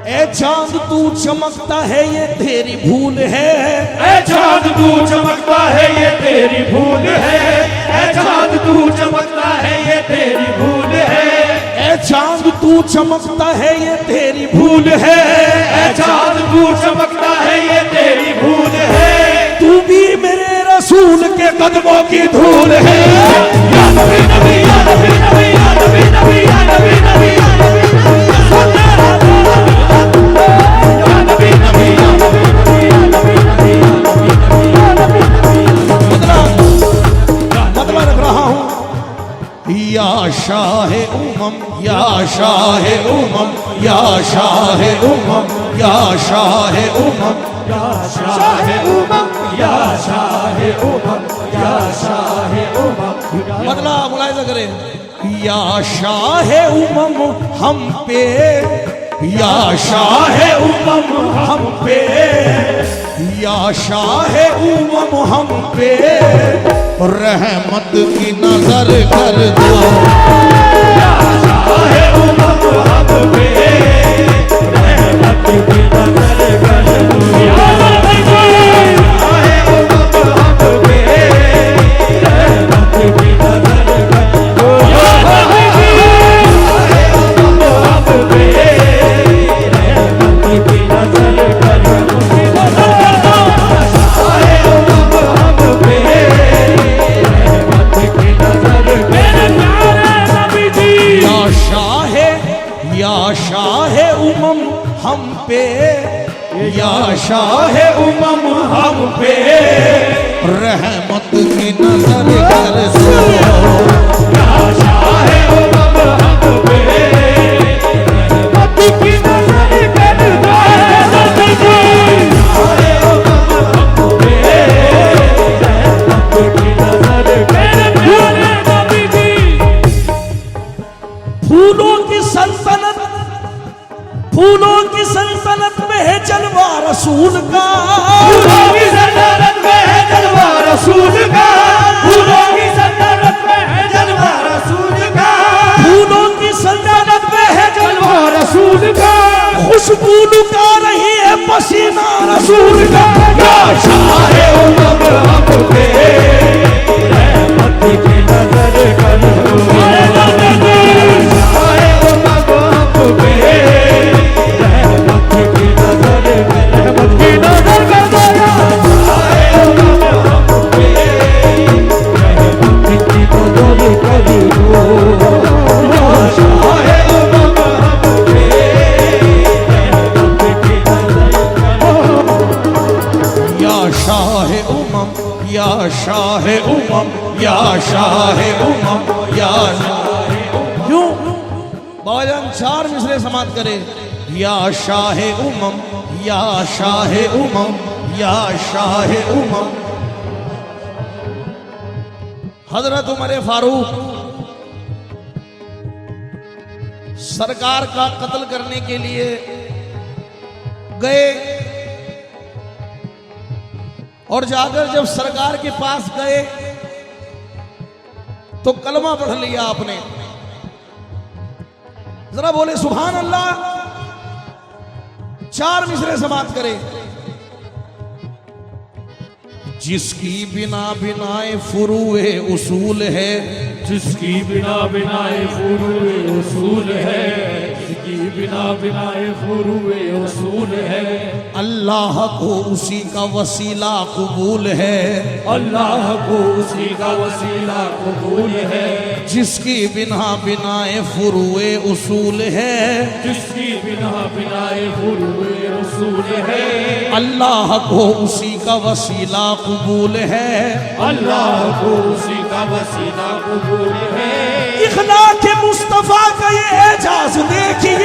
ए चांद तू चमकता है ये तेरी भूल है, ए चांद तू चमकता है ये तेरी भूल है, ए चांद तू चमकता है ये तेरी भूल है, ए चांद तू चमकता है ये तेरी भूल है, ए चांद तू चमकता है ये तेरी भूल है, तू भी मेरे रसूल के कदमों की धूल है। या नबी नबी या नबी नबी या नबी नबी या नबी नबी या नबी मतलब रख रहा हूं, या शाह उमम या शाह उमम या शाह उमम या शाह उमम या शाह उमम या शाह उमम या शाह उमम। मतलब मुलाहिजा करें, या शाह उमम हम पे, या शाह उमम हम पे, या शाह उमम हम पे रहमत की नजर कर दो। या शाह उमम हम पे रहमत की नजर कर दो। या शाह उमम हम पे रहमत की नजर कर दो। या शाह उमम हम पे रहमत की नजर कर दो। या शाह उमम हम पे, या शाह उमम हम पे रहमत की नजर कर दो। या शाह उमम हम पे रहमत की नजर कर दो। फूलों की सल्तनत, फूलों की सल्तनत में है जलवा रसूल का, फूलों की सल्तनत में है जलवा रसूल का, फूलों की सल्तनत में है जलवा रसूल का, फूलों की सल्तनत में है जलवा रसूल का, खुशबू लुका रही है पसीना रसूल का। या शाह उमम हम पे रहमत की नजर कर दो। या शाह उमम या शाह उमम या क्यों बाजान चार मिसरे समाप्त करे, या शाह उमम या शाह उमम या शाह उमम। हजरत उमर फारूक सरकार का कत्ल करने के लिए गए और जाकर जब सरकार के पास गए तो कलमा पढ़ लिया आपने। जरा बोले सुभान अल्लाह, चार मिसरे समाप्त करें। जिसकी बिना बिनाए फुरूए उसूल है, जिसकी बिना बिनाए फुरूए उसूल है, जिसकी बिना बिनाए फुरूए उसूल है, अल्लाह को उसी का वसीला कबूल है, अल्लाह को उसी का वसीला कबूल है, जिसकी बिना बिनाए फुरूए उसूल है, जिसकी बिना बिनाए फुरूए उसूल है, अल्लाह को उसी का वसीला कबूल है, अल्लाह को उसी का वसीला कबूल है। इखलाक मुस्तफा का ये एजाज देखिए,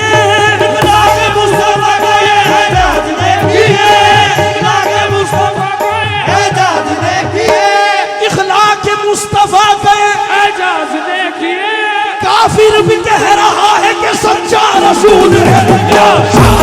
इखलाक मुस्तफा का ये एजाज देखिए, इखलाक मुस्तफा का ये एजाज देखिए, इखलाक मुस्तफा का ये एजाज देखिए। काफिर भी कह रहा है कि सच्चा रसूल है। या शाह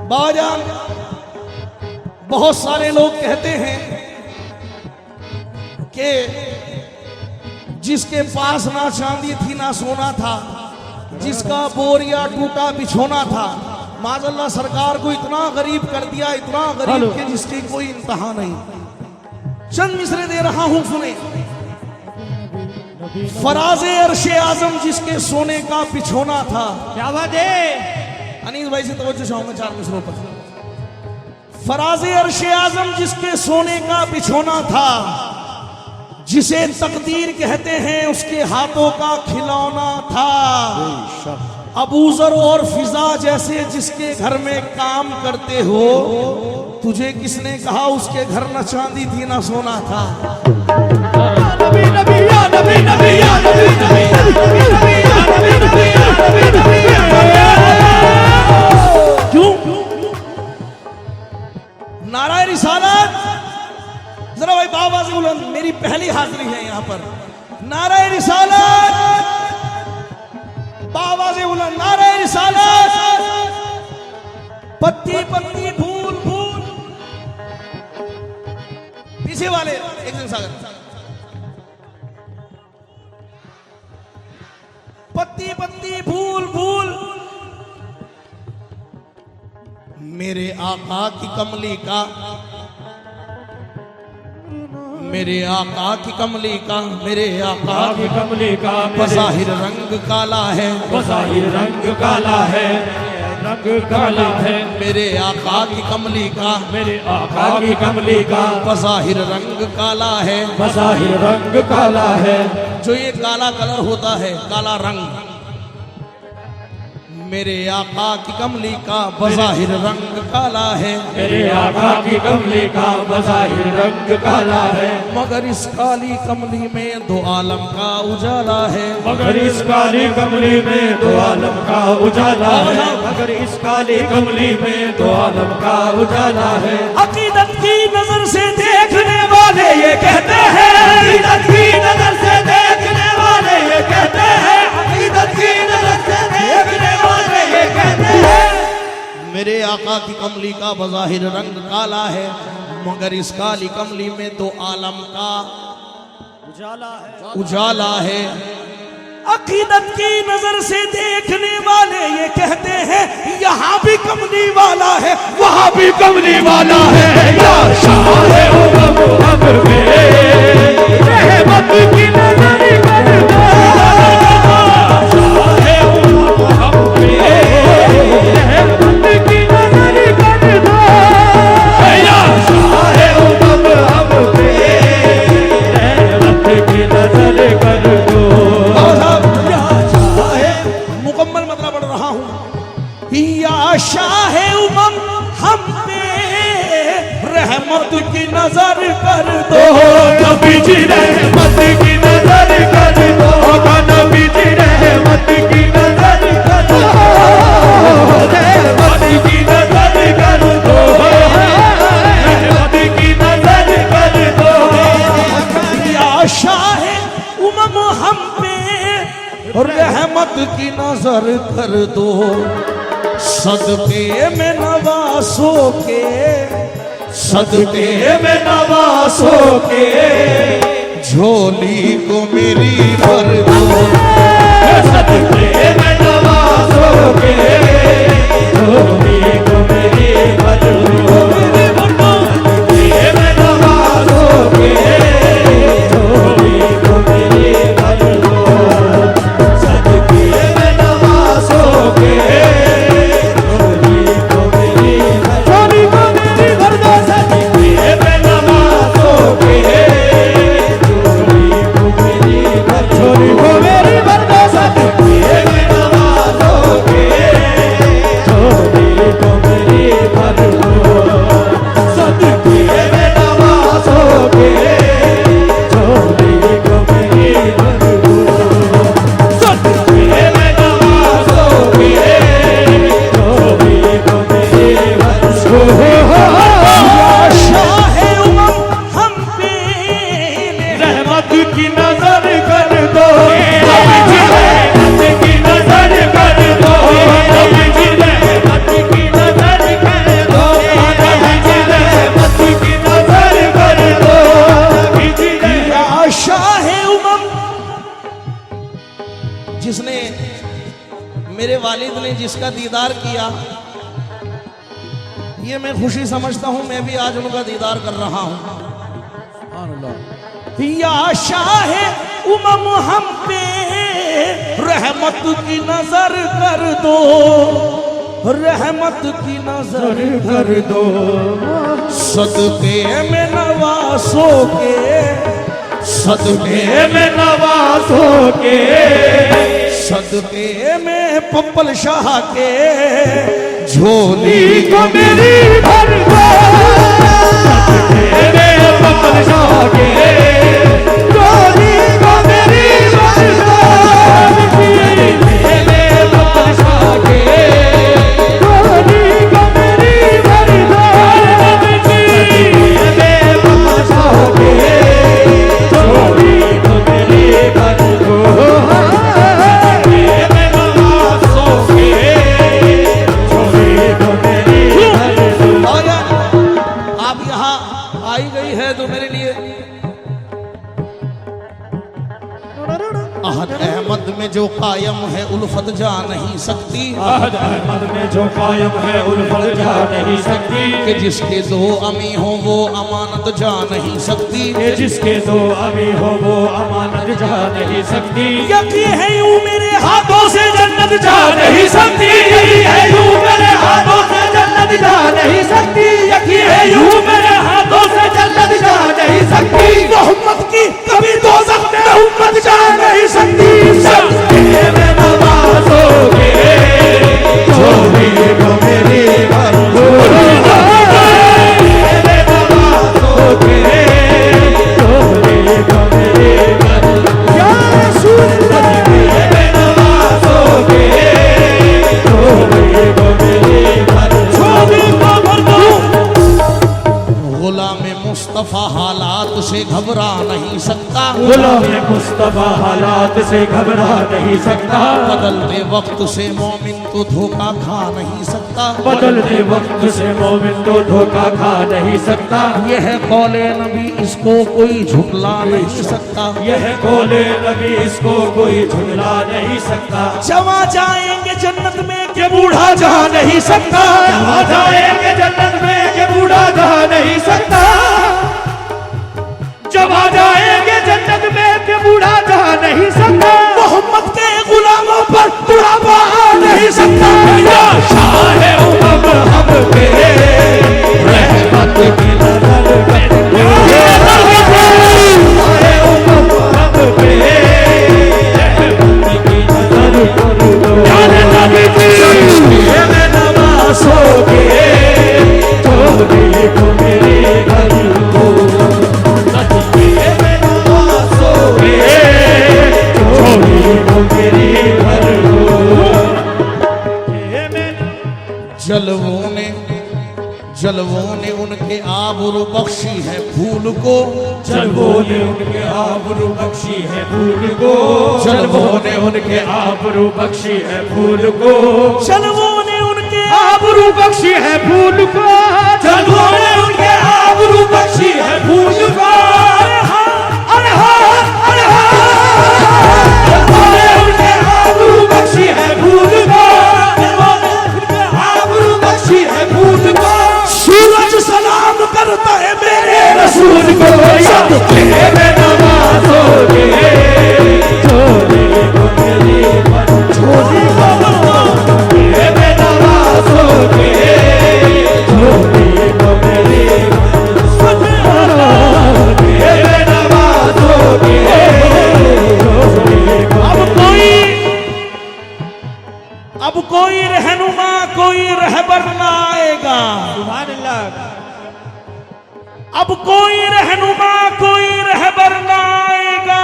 बाजान बहुत सारे लोग कहते हैं कि जिसके पास ना चांदी थी ना सोना था, जिसका बोरिया टूटा बिछोना था, माज़अल्लाह सरकार को इतना गरीब कर दिया, इतना गरीब कि जिसकी कोई इंतहा नहीं। चंद मिसरे दे रहा हूं, सुने। फराज़े अर्शे आज़म जिसके सोने का बिछोना था। क्या बात है? अनीस भाई से तवज्जो चाहूंगा 4 मिसरों पर। फराज़े अर्शे आज़म जिसके सोने का बिछोना था, जिसे तकदीर कहते हैं उसके हाथों का खिलौना था। अबूजर और फिजा जैसे जिसके घर में काम करते हो, तुझे किसने कहा उसके घर न चांदी थी न सोना था? नबी नबी या नबी नबी या नबी नबी या नबी नबी या नबी नबी या नबी नबी। क्यों? नाराए रिसालत, जरा भाई बाबा से बुलंद, मेरी पहली हाजिरी है यहाँ पर। नाराए रिसालत, बाबा से बुलंद, नाराए रिसालत। पत्ती पत्ती फूल फूल, पीछे वाले एक दिन सागर। पत्ती पत्ती फूल फूल, मेरे आका की कमली का, मेरे आका की कमली का, मेरे आका की कमली का बज़ाहिर रंग काला है, बज़ाहिर रंग काला है, रंग काला है। मेरे आका की कमली का, मेरे आका की कमली का बज़ाहिर रंग काला है, बज़ाहिर रंग काला है। जो ये काला कलर होता है, काला रंग, मेरे आका की कमली का बज़ाहिर रंग काला है, मेरे आका की कमली का बज़ाहिर रंग काला है। मगर इस काली कमली में दो आलम का उजाला है, मगर इस काली कमली में दो आलम का उजाला है, मगर इस काली कमली में दो आलम का उजाला है। अकीदत की नजर से देखने वाले ये कहते हैं, अकीदत की नजर से देखने वाले ये कहते हैं, अकीदत की नजर से देखने वाले ये कहते हैं, मेरे आका की कमली का बज़ाहिर रंग काला है, मगर इस काली कमली में दो आलम का उजाला है। अकीदत की नजर से देखने वाले ये कहते हैं, यहाँ भी कमली वाला है, वहाँ भी कमली वाला है। या शाहे उमम हम पे रहमत की नजर कर दो, शाहे उमम हम पे रहमत की नजर कर दो, या शाहे उमम हम पे रहमत की नजर कर दो। मुकम्मल मतलब पढ़ रहा हूँ। या शाहे उमम हम पे रहमत की नजर कर दो, नबी जी रहमत की नजर कर दो, नबी जी रहमत की नजर कर दो, रहमत की नजर कर दो, रहमत की नजर कर दो। या शाहे उमम हम पे रहमत की नजर कर दो, सदके में नवासों के, सदके में नवासों के झोली को मेरी भर दो, सदके में नवासों के झोली को मेरी भर दो, सदके में नवासों के झोली को मेरी भर दो, सदके में नवासों के झोली को मेरी भर दो, सदके में नवासों के झोली को मेरी भर दो, झोली को मेरी भर दो, सदके में नवासों के झोली किया। ये मैं खुशी समझता हूं, मैं भी आज उनका दीदार कर रहा हूं। या शाहे उमम हम पे रहमत की नजर कर दो, रहमत की नजर कर दो, सदके में नवासों के, सदके में नवासों के, सदके में पप्पल शाह के झोली को मेरी भर दो, सदके में पप्पल शाह के झोली को मेरी भर दो, सदके में पप्पल शाह के झोली को मेरी भर दो, सदके में पप्पल शाह के झोली को मेरी भर दो, अहद में जो कायम है उल्फत जा नहीं सकती, अहद अहमद में जो कायम है उल्फत जा नहीं सकती, कि जिसके दो अमी हो वो अमानत जा नहीं सकती, कि जिसके दो अमी हो वो अमानत जा नहीं सकती, यकीन है यूं मेरे हाथों से जन्नत जा नहीं सकती, यही है यूं मेरे हाथों से जन्नत जा नहीं सकती, यकीन है यूं मेरे हाथों से जन्नत जा नहीं सकती, मोहम्मद की कभी दोज़ख में उम्मत जा नहीं सकती, सदके में नवाज़ों के झोली को मेरी भर दो, सदके में नवाज़ों के झोली को मेरी भर दो, या रसूल अल्लाह, सदके में नवाज़ों के झोली को मेरी भर दो, झोली को भर दो। गुलाम मुस्तफा हालात से घबरा नहीं सकता, गुलाम मुस्तफा हालात से घबरा नहीं सकता, बदलते वक्त से मोमिन तो धोखा खा नहीं सकता, बदलते वक्त से मोमिन तो धोखा खा नहीं सकता, यह कौले नबी इसको कोई झुठला नहीं सकता, यह कौले नबी इसको कोई झुठला नहीं सकता, जवा जाएंगे जन्नत में के बूढ़ा जा नहीं सकता, जवा जाएंगे जन्नत में के बूढ़ा जा नहीं सकता, जब आ जाएंगे जन्नत में के बूढ़ा जा नहीं सकता, मोहम्मद के गुलामों पर बुढ़ापा आ नहीं सकता, या शाहे उमम हम पे रहमत की नजर कर दो, शाहे उमम हम पे रहमत की नजर कर दो, सदके में नवाज़ों के झोली को मेरी भर दो, सदके में नवाज़ों के झोली को मेरी भर दो। जलवों ने उनके आबरू बख्शी है फूल को, जलवों ने उनके आबरू बख्शी है फूल को, जलवों ने उनके आबरू बख्शी है फूल को, जलवों ने उनके आबरू बख्शी है फूल को, जलवों ने उनके आबरू बख्शी है फूल को, अरे हाँ अरे हाँ अरे हाँ, जलवों ने उनके आबरू बख्शी है फूल को, जलवों ने उनके आबरू बख्शी है फूल को, सूरज सलाम करता है मेरे रसूल को, सदके में नवाज़ों के झोली को मेरी भर दो, झोली को भर दो, सदके में नवाज़ों के झोली को मेरी भर दो, सदके में नवाज़ों के झोली को। अब कोई रहनुमा कोई रहबर ना आएगा, सुभान अल्लाह, अब कोई रहनुमा कोई रहबर ना आएगा,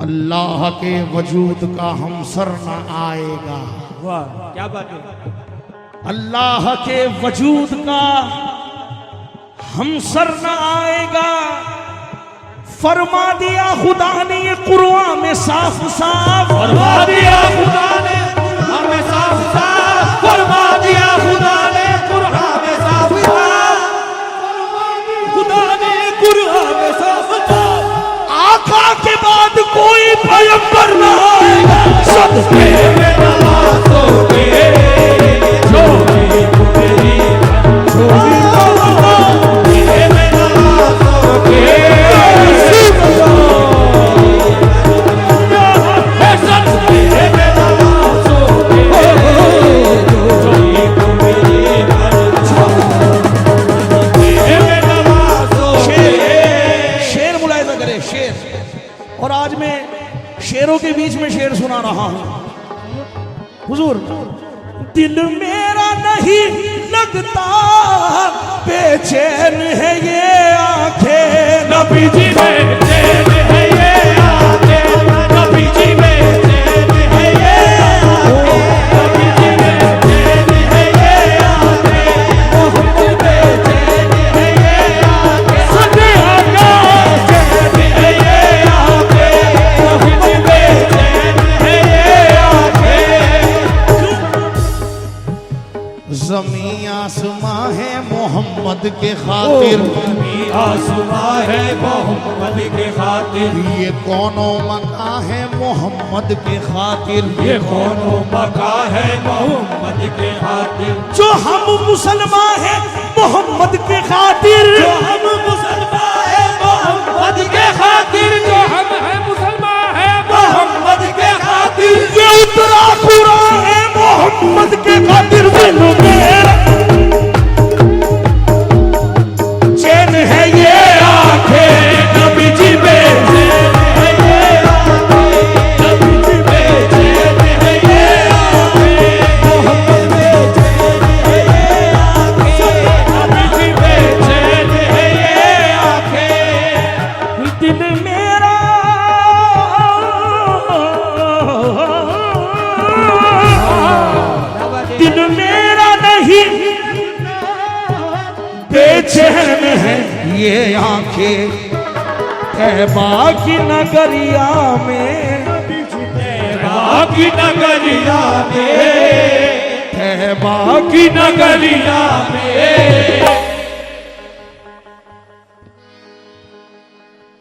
अल्लाह के वजूद का हमसर ना आएगा, वाह क्या बात है, अल्लाह के वजूद का हमसर ना आएगा, फरमा दिया खुदा ने ये कुरान में साफ साफ, फरमा दिया खुदा ने हमें साफ साफ, फरमा दिया खुदा ने कुरान में साफ साफ, खुदा ने कुरान में साफ साफ, आका के बाद कोई पैगंबर ना आएगा, सदके में नवाज़ रहा हूं। हुजूर, दिल मेरा नहीं लगता, बेचैन है ये आंखें। नबी जी में चैन है ये आंखें, नबी जी में चैन है ये आंखें, नबी जी में चैन है ये आंखें, मोहब्बत में चैन है ये आंखें, सदे आका चैन है ये आंखें, मोहब्बत में चैन है ये आंखें। ज़मीं आसमां है मोहम्मद के खातिर, आसमां है मोहम्मद के खातिर, ये कौनो मका है मोहम्मद के खातिर, ये कौनो मका है मोहम्मद के खातिर, जो हम मुसलमान हैं मोहम्मद के खातिर, जो हम मुसलमान है मोहम्मद के खातिर, जो हम है मुसलमान है मोहम्मद के खातिर, ये उतरा कुरान है मोहम्मद के खातिर। दिल मेरा चैन है ये आंखें, नबी जी में चैन है ये आंखें, नबी जी में चैन है ये आंखें, मोहम्मद में चैन है ये आंखें, नबी जी में चैन है ये आंखें। दिल मेरा दिल मेरा नहीं बेचैन है ये आंखें, तैबा की नगरिया में, तैबा की नगरिया में, तैबा की नगरिया में,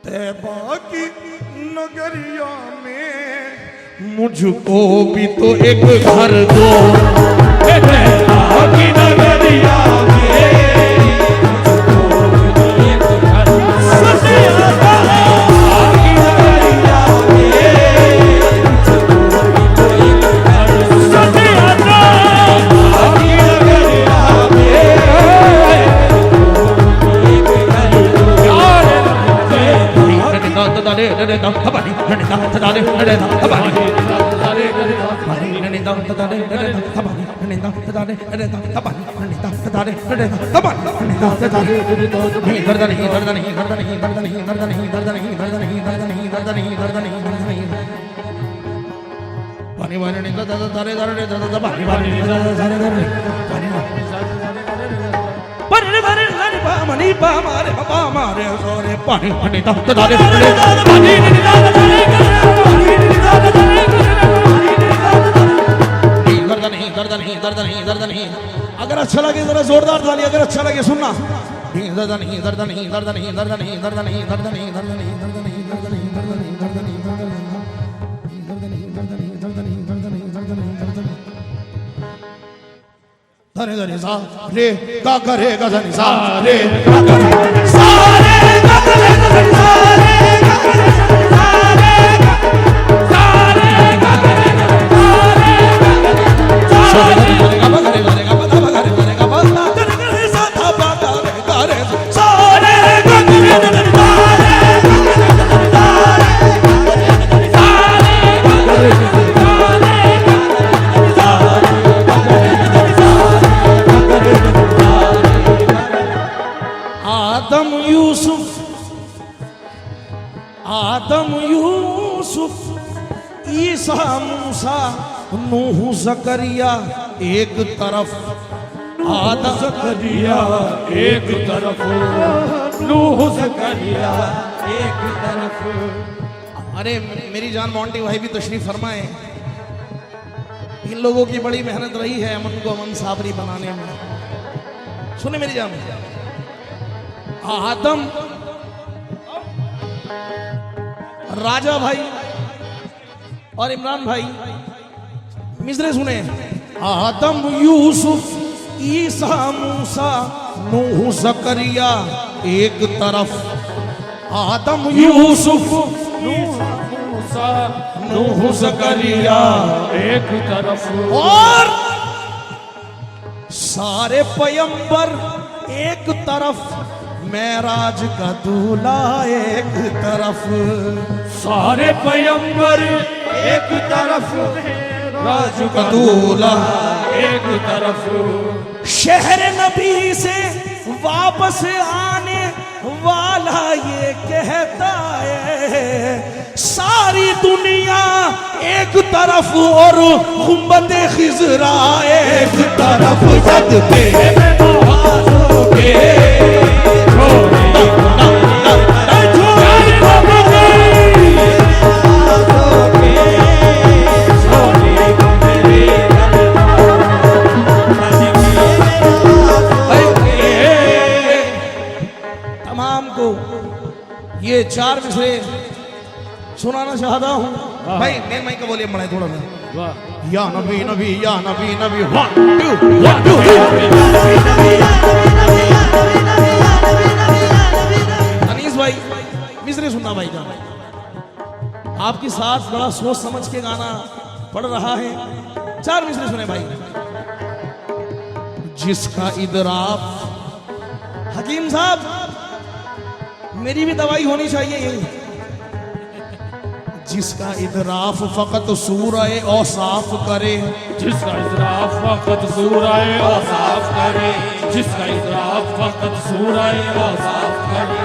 तैबा की नगरिया में मुझको भी तो एक घर दो। तैबा की नगरिया में, अगर अच्छा लगे जरा जोरदार ताली, अगर अच्छा लगे सुनना। दर्द नहीं, दर्द नहीं, दर्द नहीं, दर्द नहीं, दर्द नहीं, दर्द नहीं, दर्द नहीं, दर्द नहीं, दर्द नहीं, दर्द नहीं, दर्द नहीं, दर्द नहीं, दर्द नहीं, दर्द नहीं, दर्द नहीं, दर्द नहीं, दर्द नहीं, दर्द नहीं। धरे धरे सा रे गा करे गा धनी सा रे गा करे सा रे गा करे सा रे गा करे सा रे गा करे सा रे गा करे सा रे गा आदम यूसुफ ईसा मूसा नूह जकरिया एक तरफ, आदम जकरिया एक तरफ, नूह जकरिया एक तरफ। अरे मेरी जान मोंटी भाई भी तशरीफ फरमाए। इन लोगों की बड़ी मेहनत रही है अमन को अमन साबरी बनाने में। सुने मेरी जान, आदम राजा भाई और इमरान भाई मिसरे सुने। आदम यूसुफ ईसा मूसा नूह जकरिया एक तरफ, आदम यूसुफ मूसा नूह जकरिया एक तरफ, और सारे पैगंबर एक तरफ, मेराज का दूल्हा एक तरफ, सारे पैगंबर एक तरफ राज का दूल्हा, एक तरफ शहर नबी से वापस आने वाला ये कहता है, सारी दुनिया एक तरफ और गुंबद खिजरा एक तरफ, सदके नवाज़ों के तमाम को ये चार मिसरे सुनाना चाहता हूँ। भाई मेन माइक का वॉल्यूम बढ़ाए थोड़ा सा। या नबी नबी या नबी नबी, 1 2 अनीस भाई मिसरे सुनना भाई जान, आपकी साथ बड़ा सोच समझ के गाना पड़ रहा है। 4 मिसरे सुने भाई। जिसका इदराक, हकीम साहब मेरी भी दवाई होनी चाहिए यही। जिसका इदराफ फकत सूरए औसाफ करे, जिसका इजराफ फकत सूरए औसाफ करे, जिसका इजराफ फकत सूरए औसाफ करे,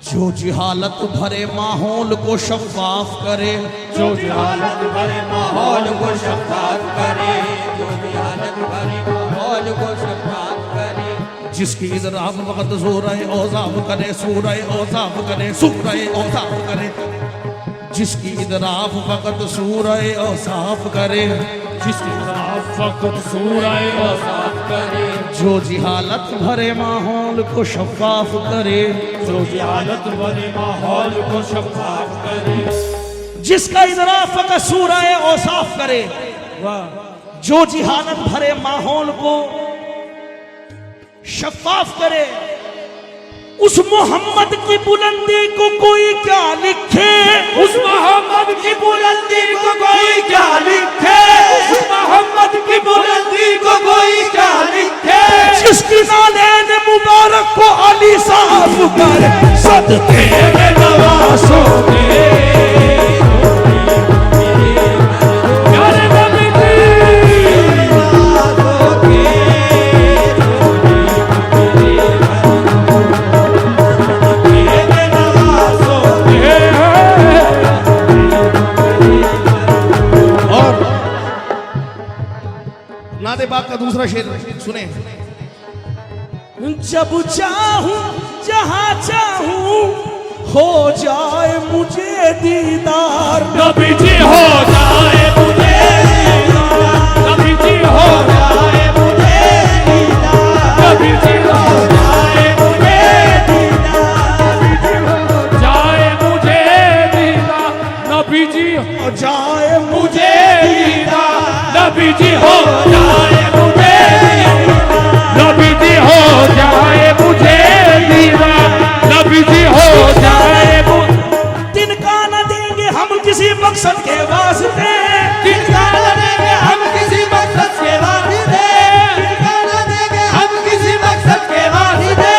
जो जिहालत भरे माहौल को शफाफ करे, जो जिहालत भरे माहौल को शफाफ करे, जो जिहालत भरे माहौल को शफाफ करे, जिसकी इदराफ फकत सूरए औसाफ करे, सूरए औसाफ करे, सूरए औसाफ करे, जिसकी इदराफ फकत सूरए औसाफ करे, जिसकी इजराफ फकत सूरए औसाफ करे, जो जिहालत भरे माहौल को शफाफ करे, जो जिहालत भरे माहौल को शफाफ करे, जिसका इदराफ फकत सूरए औसाफ करे, जो जिहालत भरे माहौल को शफाफ करे, उस मोहम्मद की बुलंदी को कोई क्या लिखे, उस मोहम्मद की बुलंदी को कोई क्या लिखे, उस मोहम्मद की बुलंदी को कोई क्या लिखे, जिसकी नालेन मुबारक को अली साफ करे, सदके नवाज़ों के नादे बाग का दूसरा शेर सुने। जब चाहूं जहां चाहूं हो जाए मुझे दीदार, नबी जी हो जाए मुझे दीदार, नबी जी हो जाए मुझे दीदार, नबी जी हो जाए मुझे दीदार, जाए मुझे दीदार, नबी जी हो जाए मुझे दीदार, नबी जी हो जाए मुझे दीदार, नबी जी हो जाए मुझे दीदार, नबी जी हो जाए तिनका न देंगे हम किसी मकसद के वास्ते, तिनका न देंगे हम किसी मकसद के वास्ते, तिनका न देंगे हम किसी मकसद के वास्ते,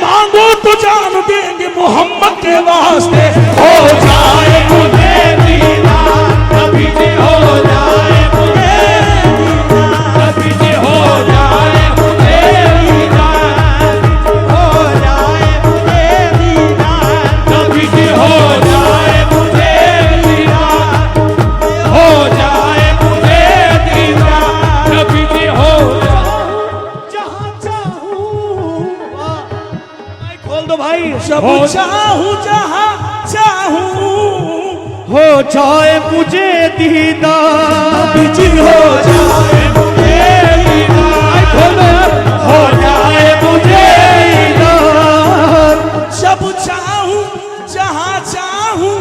मांगो तो जान देंगे मोहम्मद के वास्ते, हो जाए मुझे दीदार, नबी जी हो जाए मुझे दीदार, नबी जी हो जाए मुझे दीदार, हो जाए मुझे दीदार, नबी जी हो जाए मुझे दीदार, हो जाए मुझे दीदार, नबी जी हो जहां चाहूं। खोल दो भाई। जब हो चाहूं जहां चाहूं हो जाए मुझे दीदार, जी हो जाए मुझे दीदार, हो जाए मुझे दीदार, जब चाहूं जहां चाहूं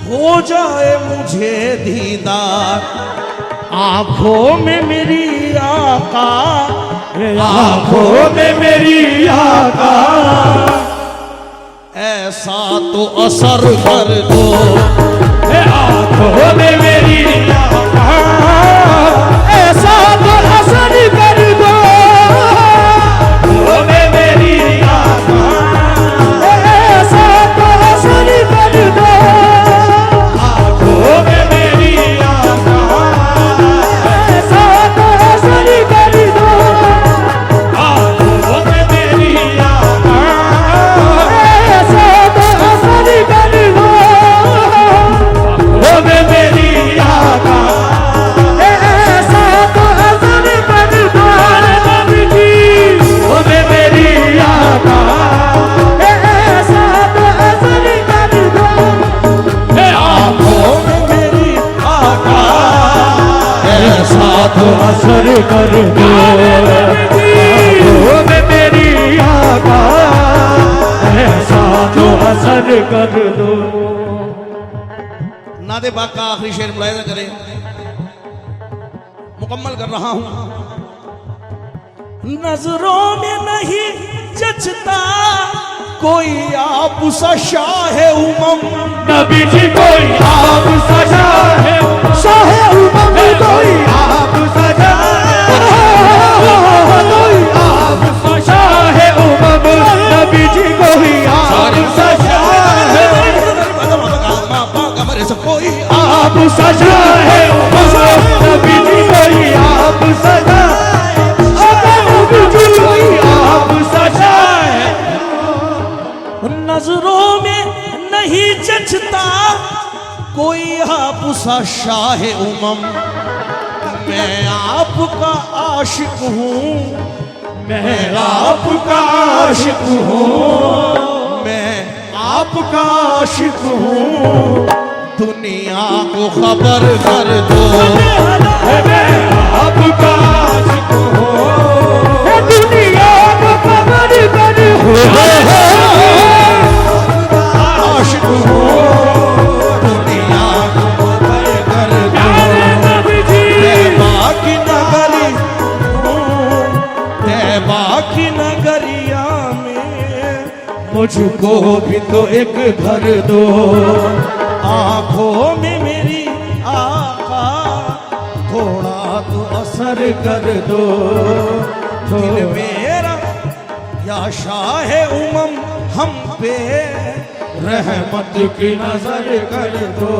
हो जाए मुझे दीदार, आंखों में मेरी आका, आंखों में मेरी आका, ऐसा तो असर कर दो, आंखों में मेरी आका, ऐसा तो असर कर दो, आंखों में मेरी आका, ऐसा तो असर कर दो, आंखों में तो असर कर दो, आंखों में मेरी आका, ऐसा तो असर कर दो। नादे बाग का आखिरी शेर मुलाहिजा करें, मुकम्मल कर रहा हूं। नजरों में नहीं जचता कोई आप सा शाहे उमम, नबी जी कोई आप सजा है, शाहे उमम कोई आप सजा, कोई आप सजा है उमम, नबी जी कोई आप सजा है, कोई आप सजा है उमम, नबी जी कोई आप सजा, नबी जी कोई आप सजा है। नजरों में नहीं जचता कोई आप सा शाहे उमम, मैं आपका आशिक हूँ, मैं आपका आशिक हूँ, मैं आपका आशिक हूँ, दुनिया को खबर कर दो, मैं आपका आशिक हूँ, दुनिया को खबर कर दो, आशिक हूँ, दुनिया को खबर कर दो। तैबा की नगरी हूँ, तैबा की नगरिया में मुझको भी तो एक घर दो, आंखों में मेरी आका थोड़ा तो असर कर दो, दिल मेरा या शाहे उमम हम पे रहमत की नजर कर दो।